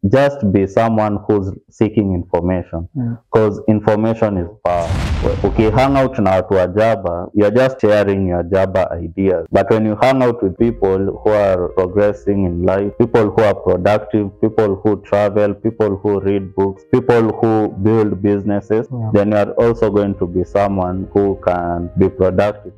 just be someone who's seeking information, because information is power. Okay, hang out na watu wa Java, you're just sharing your Java ideas. But when you hang out with people who are progressing in life, people who are productive, people who travel, people who read books, people who build businesses, then you are also going to be someone who can be productive.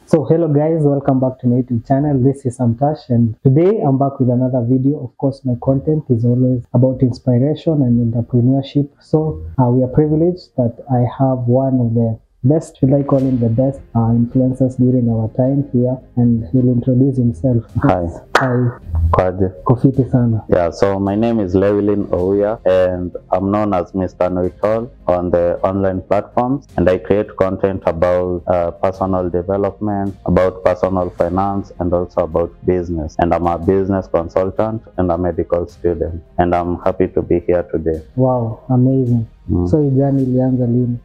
So hello guys, welcome back to my YouTube channel. This is Samtash, and today I'm back with another video. Of course, my content is always about inspiration and entrepreneurship. So we are privileged that I have one of the best, should I call him the best influencers during our time here, and he'll introduce himself. Hi. Hi. Kwaje. Kofiti sana. Yeah, so my name is Lewilin Ouya, and I'm known as Mr. Know-It-All on the online platforms, and I create content about personal development, about personal finance, and also about business. And I'm a business consultant and a medical student, and I'm happy to be here today. Wow, amazing. So hii journey ilianza lini?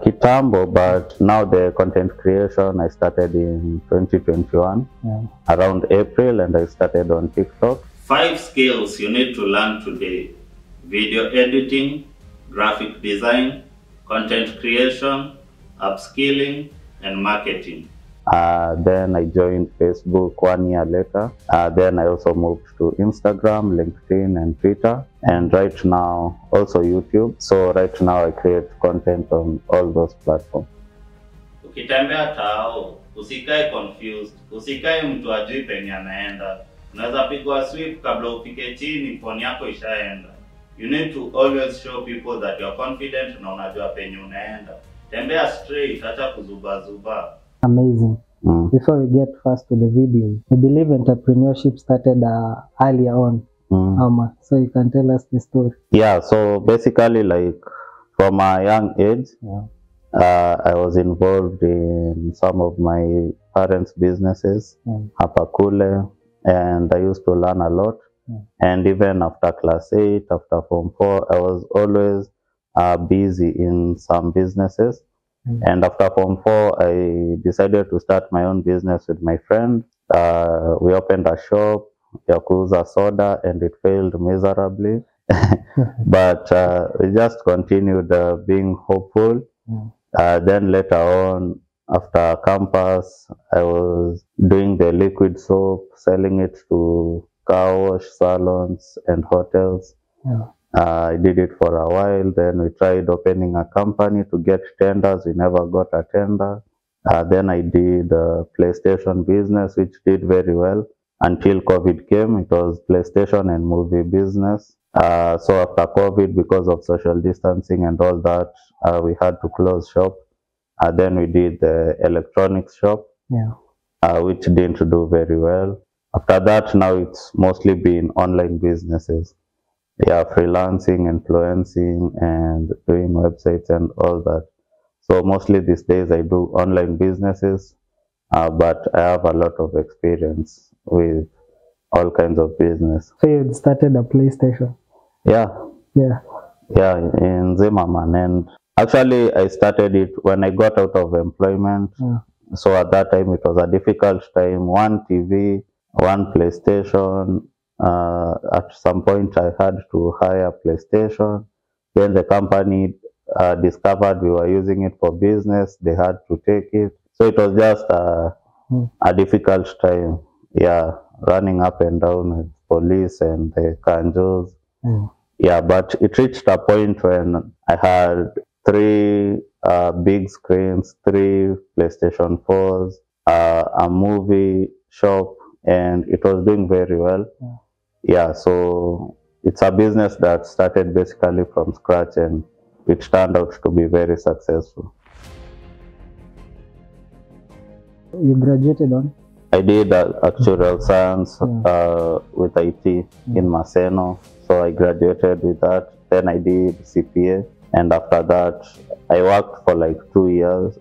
Kitambo, but now the content creation I started in 2021, around April, and I started on TikTok. 5 skills you need to learn today: video editing, graphic design, content creation, upskilling, and marketing. Then I joined Facebook 1 year later. Then I also moved to Instagram, LinkedIn, and Twitter, and right now also YouTube. So right now I create content on all those platforms. Ukitembea tao, usikae confused, usikae mtu ajui penye anaenda. Unaweza pigwa sweep kabla ufike chini, phone yako ishaenda. You need to always show people that you're confident na unajua penye unaenda. Tembea straight, acha kuzuba. Amazing. Before we get first to the video, I believe entrepreneurship started earlier on. So you can tell us the story. Yeah, so basically, like from a young age, I was involved in some of my parents' businesses, hapa kule, and I used to learn a lot. And even after class 8, after Form 4, I was always busy in some businesses. And after Form 4, I decided to start my own business with my friend. We opened a shop, Yakuza Soda, and it failed miserably. But we just continued being hopeful. Then later on, after campus, I was doing the liquid soap, selling it to car wash salons and hotels. I did it for a while. Then we tried opening a company to get tenders. We never got a tender. Then I did a PlayStation business, which did very well until COVID came. It was PlayStation and movie business. So after COVID, because of social distancing and all that, we had to close shop. Then we did the electronics shop, which didn't do very well. After that, now it's mostly been online businesses. Yeah, freelancing, influencing, and doing websites and all that. So mostly these days I do online businesses, but I have a lot of experience with all kinds of business. So you started a PlayStation? Yeah, in Zimmerman, and actually I started it when I got out of employment. So at that time it was a difficult time. 1 TV, 1 PlayStation. At some point I had to hire PlayStation. Then the company discovered we were using it for business. They had to take it. So it was just a difficult time. Yeah, running up and down with police and the kanjos. Yeah, but it reached a point when I had 3 big screens, 3 PlayStation 4s, a movie shop, and it was doing very well. Yeah, so it's a business that started basically from scratch, and it turned out to be very successful. You graduated on? I did actuarial science with IT in Maseno, so I graduated with that. Then I did CPA, and after that I worked for like 2 years,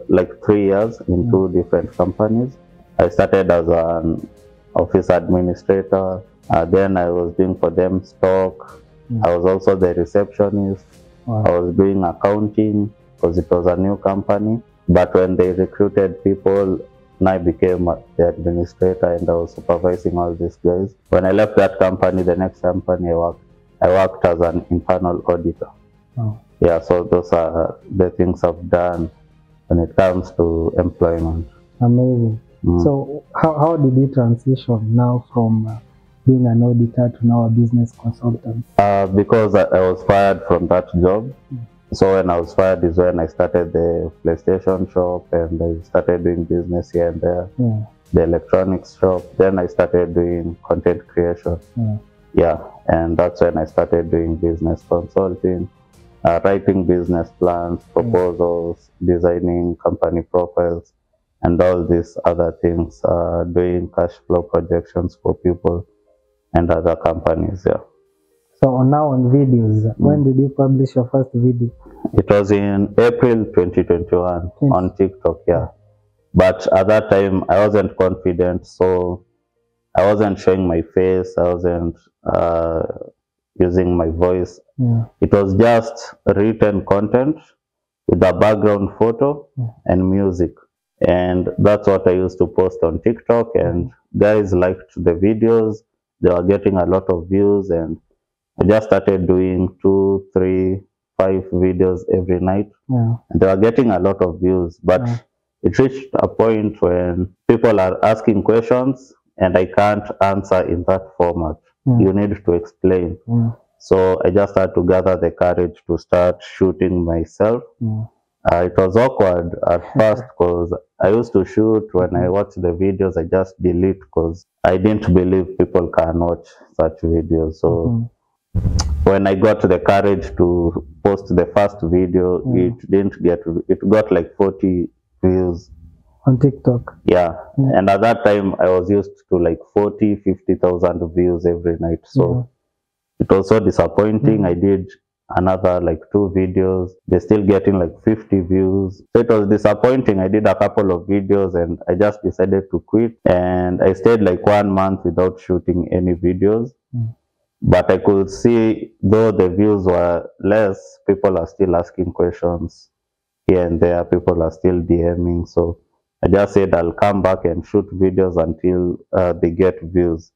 like 3 years in 2 different companies. I started as an office administrator. Then I was doing for them stock. I was also the receptionist. Wow. I was doing accounting because it was a new company. But when they recruited people, I became the administrator and I was supervising all these guys. When I left that company, the next company I worked as an internal auditor. Wow. Yeah, so those are the things I've done when it comes to employment. Amazing. So how did you transition now from being an auditor to now a business consultant? Because I was fired from that job. So when I was fired is when I started the PlayStation shop and I started doing business here and there. The electronics shop. Then I started doing content creation. Yeah, and that's when I started doing business consulting, writing business plans, proposals, designing company profiles, and all these other things, doing cash flow projections for people and other companies. Yeah. So now on videos, when did you publish your first video? It was in April 2021 on TikTok, yeah. But at that time, I wasn't confident, so I wasn't showing my face, I wasn't using my voice. It was just written content with a background photo and music. And that's what I used to post on TikTok, and guys liked the videos. They were getting a lot of views, and I just started doing 2, 3, 5 videos every night. And they were getting a lot of views, but it reached a point when people are asking questions and I can't answer in that format. You need to explain. So I just had to gather the courage to start shooting myself. It was awkward at first because I used to shoot. When I watch the videos, I just delete because I didn't believe people can watch such videos. So when I got the courage to post the first video, it got like 40 views on TikTok. Yeah, and at that time I was used to like 40,000-50,000 views every night. So it was so disappointing. I did another like 2 videos, they're still getting like 50 views. So it was disappointing. I did a couple of videos and I just decided to quit, and I stayed like 1 month without shooting any videos. But I could see, though the views were less, people are still asking questions here and there, people are still DMing. So I just said I'll come back and shoot videos until they get views.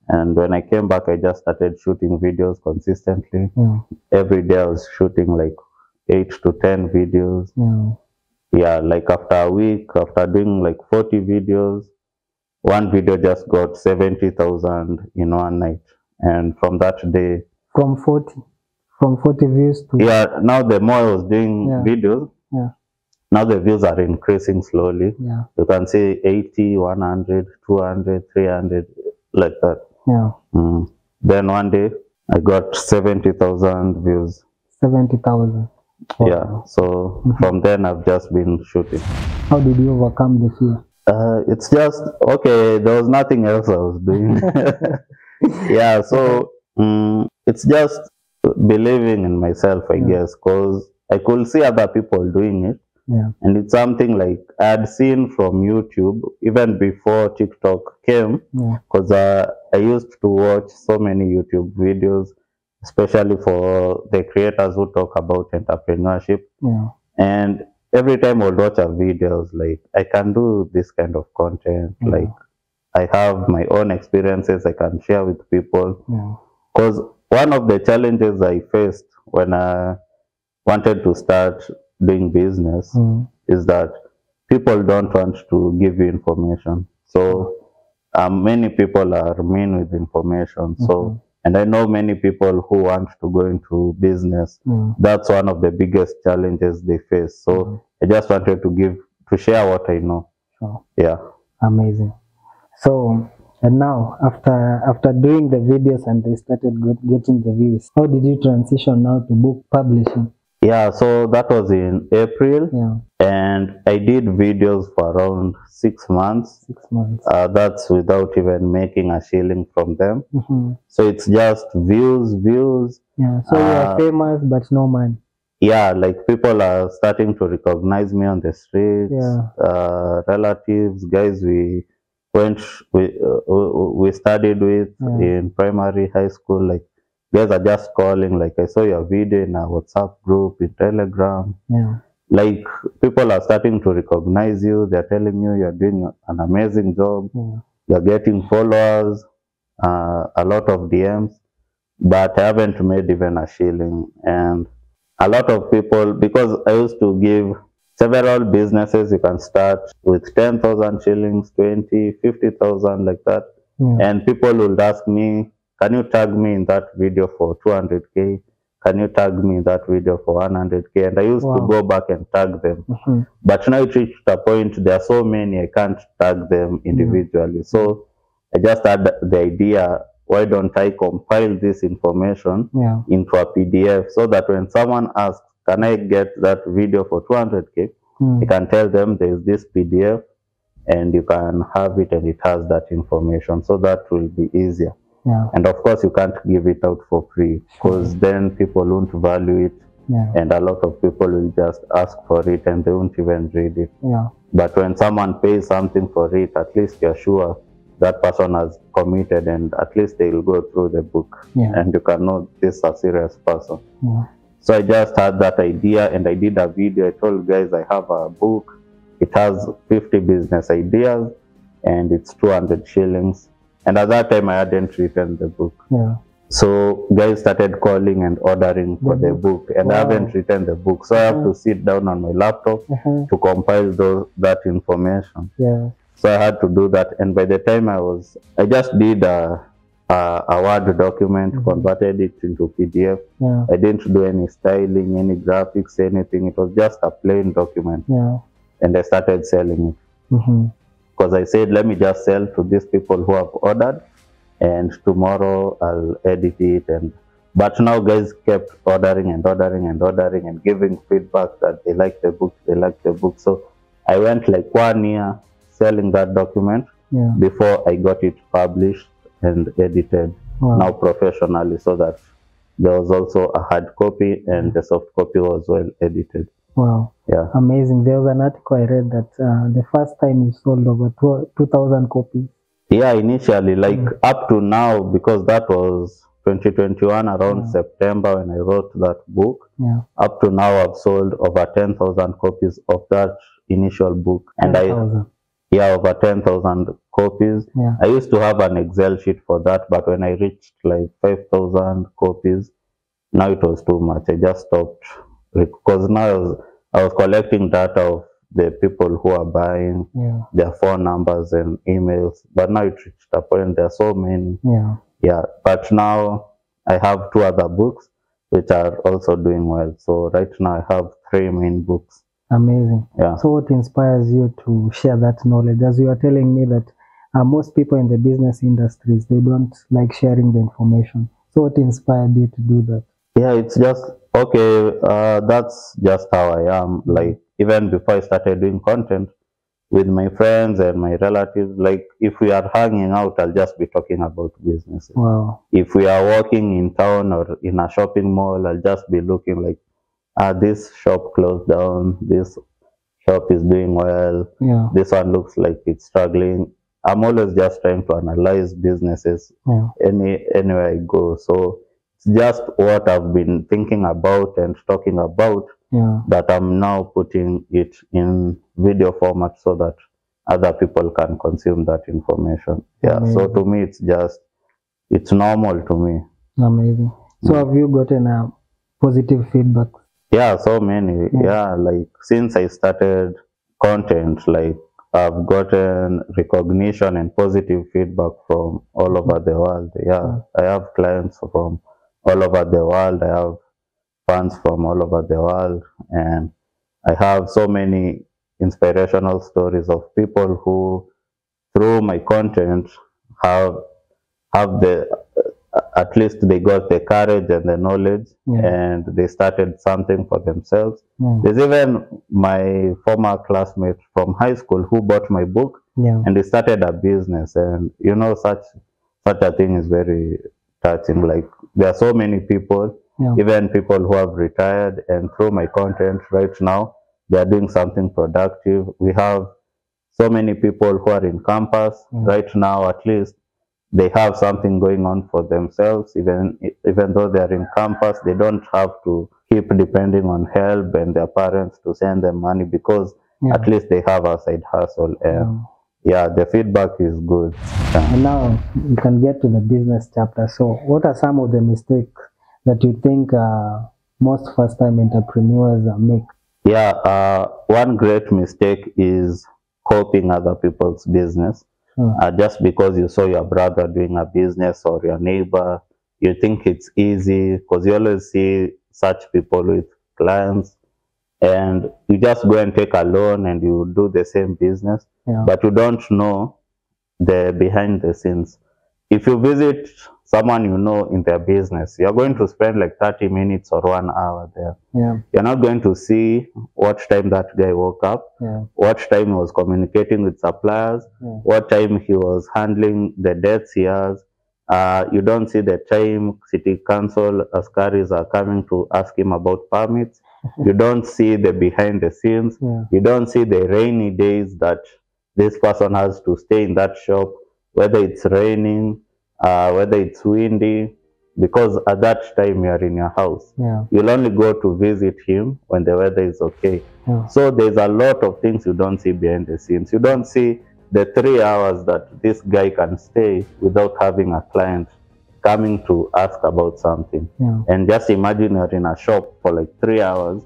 And when I came back, I just started shooting videos consistently. Every day I was shooting like 8 to 10 videos. Yeah, like after a week, after doing like 40 videos, one video just got 70,000 in one night. And from that day, from 40 views to now the more I was doing videos, now the views are increasing slowly. You can see 80, 100, 200, 300, like that. Then one day I got 70,000 views. 70,000. Yeah, so from then I've just been shooting. How did you overcome the fear? It's just, okay, there was nothing else I was doing. Yeah, so it's just believing in myself, I guess, because I could see other people doing it. And it's something like I had seen from YouTube even before TikTok came, because I used to watch so many YouTube videos, especially for the creators who talk about entrepreneurship. And every time I would watch a video, I was like, I can do this kind of content. Like, I have my own experiences I can share with people. Because one of the challenges I faced when I wanted to start doing business is that people don't want to give you information. So many people are mean with information. So, and I know many people who want to go into business. That's one of the biggest challenges they face. So I just wanted to share what I know. Yeah. Amazing. So, and now after doing the videos and they started getting the views, how did you transition now to book publishing? Yeah, so that was in April, and I did videos for around 6 months. 6 months. That's without even making a shilling from them. So it's just views. Yeah, so you are famous but no money. Yeah, like people are starting to recognize me on the streets. Relatives, guys we studied with in primary, high school, like guys are just calling, like, I saw your video in a WhatsApp group, in Telegram. Yeah. Like, people are starting to recognize you. They're telling you you're doing an amazing job. Yeah. You're getting followers, a lot of DMs, but I haven't made even a shilling. And a lot of people, because I used to give several businesses, you can start with 10,000 shillings, 20, 50,000, like that. Yeah. And people will ask me, can you tag me in that video for 200K? Can you tag me in that video for 100K? And I used to go back and tag them. But now it reached a point, there are so many, I can't tag them individually. So I just had the idea, why don't I compile this information into a PDF, so that when someone asks, can I get that video for 200K? You can tell them there's this PDF and you can have it, and it has that information, so that will be easier. And of course, you can't give it out for free, because then people won't value it. And a lot of people will just ask for it and they won't even read it. But when someone pays something for it, at least you're sure that person has committed, and at least they will go through the book and you can know this is a serious person. So I just had that idea and I did a video. I told guys I have a book. It has 50 business ideas and it's 200 shillings. And at that time I hadn't written the book. So guys started calling and ordering for the book, and I haven't written the book. So I have to sit down on my laptop to compile that information. So I had to do that, and by the time I just did a Word document, converted it into PDF. I didn't do any styling, any graphics, anything. It was just a plain document. And I started selling it. Because I said, let me just sell to these people who have ordered, and tomorrow I'll edit it. But now guys kept ordering and ordering and ordering and giving feedback that they like the book, So I went like 1 year selling that document before I got it published and edited now professionally, so that there was also a hard copy and the soft copy was well edited. Amazing. There was an article I read that the first time you sold over 2,000 copies. Initially, like up to now, because that was 2021 around September when I wrote that book. Up to now I've sold over 10,000 copies of that initial book. And over 10,000 copies. I used to have an Excel sheet for that, but when I reached like 5,000 copies, now it was too much. I just stopped, because now I was collecting data of the people who are buying, their phone numbers and emails, but now it reached a point, there are so many. But now I have 2 other books which are also doing well. So right now I have 3 main books. Amazing. So what inspires you to share that knowledge? As you are telling me that most people in the business industries, they don't like sharing the information. So what inspired you to do that? It's just, that's just how I am. Like, even before I started doing content with my friends and my relatives, like if we are hanging out, I'll just be talking about businesses. If we are walking in town or in a shopping mall, I'll just be looking like, this shop closed down, this shop is doing well, this one looks like it's struggling. I'm always just trying to analyze businesses anywhere I go. So it's just what I've been thinking about and talking about, that I'm now putting it in video format so that other people can consume that information. So to me, it's normal to me. Amazing. So have you gotten a positive feedback? So many. Like since I started content, like I've gotten recognition and positive feedback from all over the world. I have clients from all over the world. I have fans from all over the world, and I have so many inspirational stories of people who, through my content, have at least they got the courage and the knowledge, and they started something for themselves. There's even my former classmate from high school who bought my book, and they started a business. And you know, such a thing is very touching. Like, there are so many people, even people who have retired, and through my content right now, they are doing something productive. We have so many people who are in campus right now. At least they have something going on for themselves, even though they're in campus, they don't have to keep depending on help and their parents to send them money, because at least they have a side hustle. And yeah, the feedback is good. And now we can get to the business chapter. So what are some of the mistakes that you think most first-time entrepreneurs make? Yeah, one great mistake is copying other people's business. Just because you saw your brother doing a business or your neighbor, you think it's easy, because you always see such people with clients, and you just go and take a loan and you do the same business, but you don't know the behind the scenes. If you visit someone you know in their business, you're going to spend like 30 minutes or 1 hour there. You're not going to see what time that guy woke up, what time he was communicating with suppliers, what time he was handling the debts he has. You don't see the time city council askaris are coming to ask him about permits. You don't see the behind the scenes. You don't see the rainy days that this person has to stay in that shop, whether it's raining, whether it's windy, because at that time you are in your house. You'll only go to visit him when the weather is okay. So there's a lot of things you don't see behind the scenes. You don't see the 3 hours that this guy can stay without having a client coming to ask about something. And just imagine you're in a shop for like 3 hours,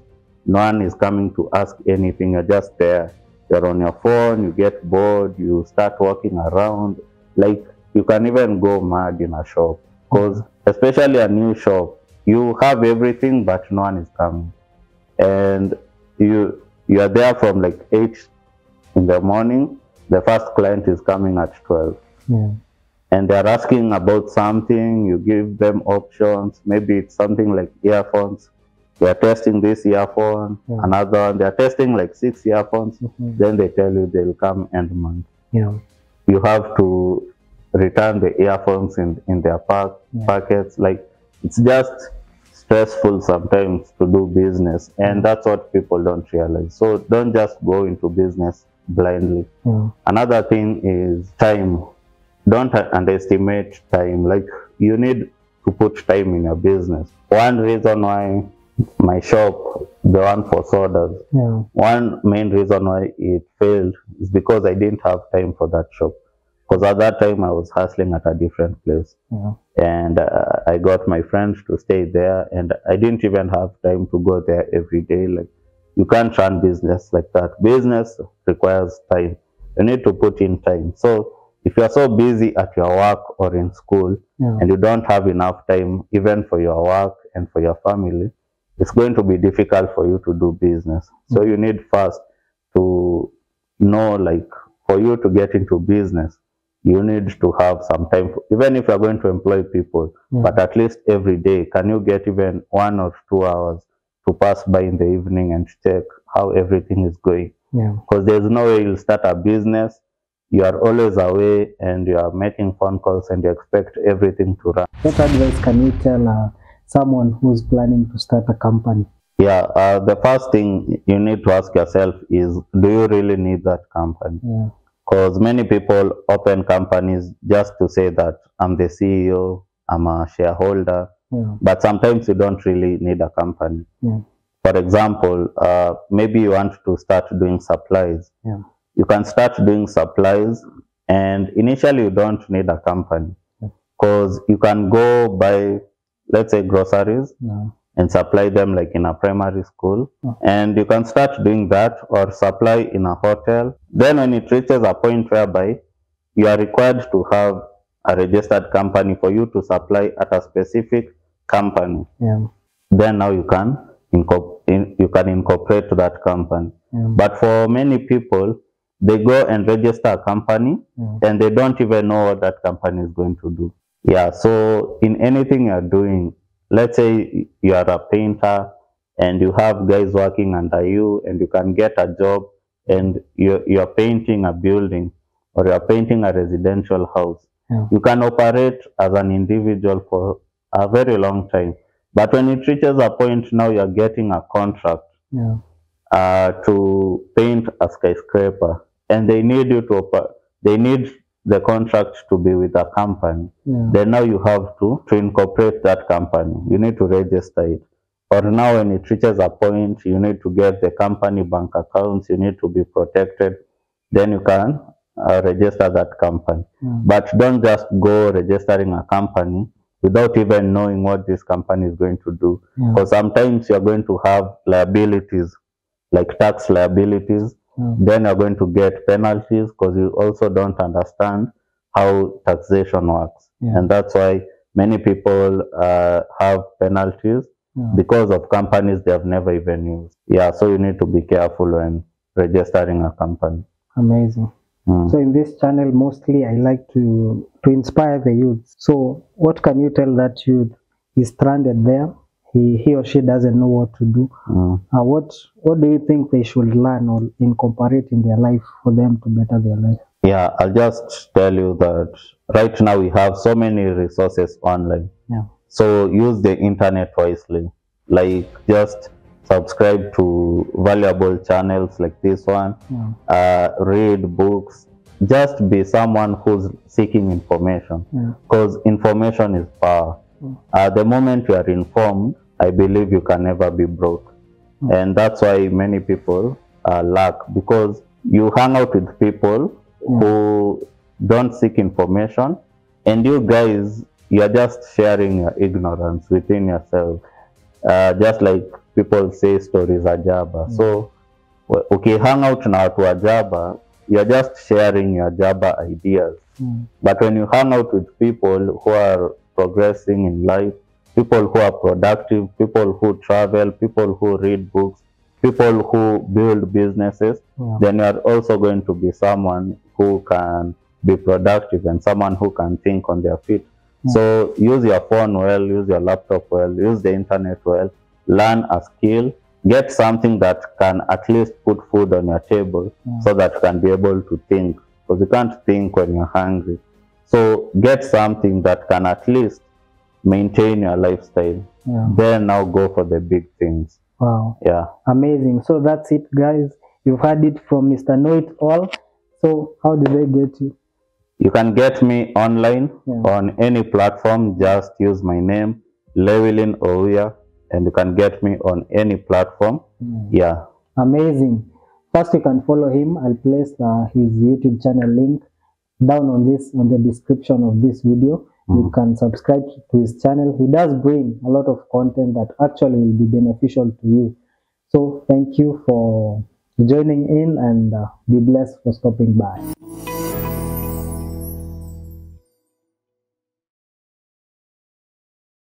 no one is coming to ask anything, you're just there. You're on your phone, you get bored, you start walking around. Like, you can even go mad in a shop, because especially a new shop, you have everything but no one is coming. And you are there from like 8 in the morning, the first client is coming at 12. And they're asking about something, you give them options, maybe it's something like earphones. They're testing this earphone, another one, they're testing like 6 earphones, then they tell you they'll come end month. You have to return the earphones in their packets. Like, it's just stressful sometimes to do business, and that's what people don't realize. So don't just go into business blindly. Another thing is time. Don't underestimate time. Like, you need to put time in your business. One reason why my shop, the one for sodas, one main reason why it failed is because I didn't have time for that shop. Because at that time I was hustling at a different place. And I got my friends to stay there, and I didn't even have time to go there every day. Like, you can't run business like that. Business requires time. You need to put in time. So if you're so busy at your work or in school, and you don't have enough time even for your work and for your family, it's going to be difficult for you to do business. So you need first to know, like, for you to get into business, you need to have some time, even if you're going to employ people, but at least every day, can you get even 1 or 2 hours to pass by in the evening and check how everything is going? Because there's no way you'll start a business, you are always away and you are making phone calls and you expect everything to run. What advice can you tell someone who's planning to start a company? Yeah, the first thing you need to ask yourself is, do you really need that company? Because many people open companies just to say that I'm the CEO, I'm a shareholder, but sometimes you don't really need a company. For example, maybe you want to start doing supplies. You can start doing supplies, and initially you don't need a company, because you can go buy, let's say, groceries and supply them like in a primary school, and you can start doing that, or supply in a hotel. Then when it reaches a point whereby you are required to have a registered company for you to supply at a specific company, then now you can incorporate that company. But for many people, they go and register a company and they don't even know what that company is going to do. So in anything you're doing, let's say you are a painter and you have guys working under you, and you can get a job and you're painting a building or you're painting a residential house. You can operate as an individual for a very long time. But when it reaches a point now you're getting a contract to paint a skyscraper, and they need you to they need the contract to be with a company, then now you have to incorporate that company. You need to register it. Or now when it reaches a point, you need to get the company bank accounts, you need to be protected, then you can register that company. But don't just go registering a company without even knowing what this company is going to do. Because sometimes you're going to have liabilities, like tax liabilities. Then you're going to get penalties because you also don't understand how taxation works. And that's why many people have penalties because of companies they have never even used. So you need to be careful when registering a company. Amazing. So in this channel, mostly I like to inspire the youth. So what can you tell that youth is stranded there? He or she doesn't know what to do. What do you think they should learn or incorporate in their life for them to better their life? I'll just tell you that right now we have so many resources online. So use the internet wisely. Like just subscribe to valuable channels like this one. Read books. Just be someone who's seeking information, because information is power. The moment you are informed, I believe you can never be broke. And that's why many people lack, because you hang out with people who don't seek information, and you guys, you're just sharing your ignorance within yourself. Just like people say stories ajaba. So okay, hang out na watu ajaba, you're just sharing your jaba ideas. But when you hang out with people who are progressing in life, people who are productive, people who travel, people who read books, people who build businesses, then you are also going to be someone who can be productive and someone who can think on their feet. So use your phone well, use your laptop well, use the internet well, learn a skill, get something that can at least put food on your table so that you can be able to think, because you can't think when you're hungry. So get something that can at least maintain your lifestyle. Then now go for the big things. Wow. Amazing. So that's it, guys. You've heard it from Mr. Know It All. So how do they get you? You can get me online on any platform. Just use my name, Llewellyn Owuya, and you can get me on any platform. Amazing. First, you can follow him. I'll place his YouTube channel link down on the description of this video. You can subscribe to his channel. He does bring a lot of content that actually will be beneficial to you. So thank you for joining in, and be blessed for stopping by.